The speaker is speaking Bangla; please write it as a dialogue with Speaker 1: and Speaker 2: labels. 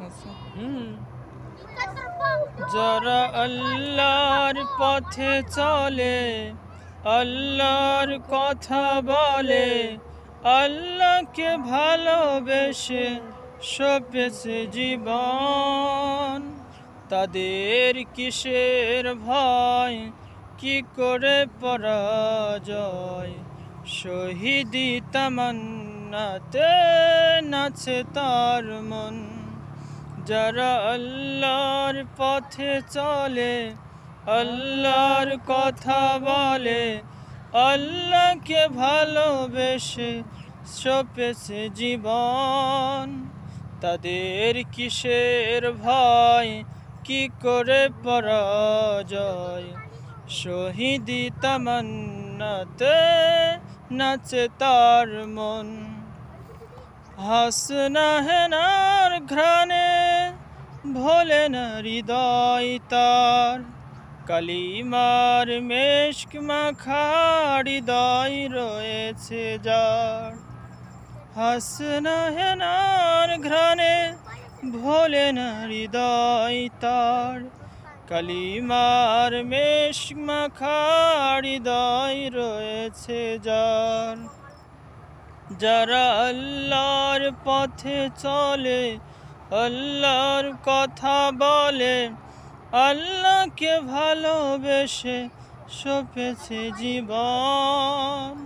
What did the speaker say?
Speaker 1: আচ্ছা, যারা আল্লাহর পথে চলে, আল্লাহর কথা বলে, আল্লাহকে ভালোবেসে সপেছে জীবন, তাদের কিসের ভয়, কি করে পরাজয়, শহীদি তামান্নাতে নাচে তার মন। যারা আল্লাহর পথে চলে, আল্লাহর কথা বলে, আল্লাহকে ভালোবেসে সপেছে জীবন, তাদের কিসের ভয়, কি করে পরাজয়, শহীদি তামান্নাতে নাচে তার মন। হাসনা হেনার ঘ্রাণে ভোলে না হৃদয় তার, কালিমার মেশক মাখা হৃদয় রয়েছে যার। হাসনা হেনার ঘ্রাণে ভোলে না হৃদয় তার, কালিমার মেশক মাখা হৃদয় রয়েছে যার। যারা আল্লাহর পথে চলে, আল্লাহর কথা বলে, আল্লাহকে ভালোবেসে সপেছে জীবন।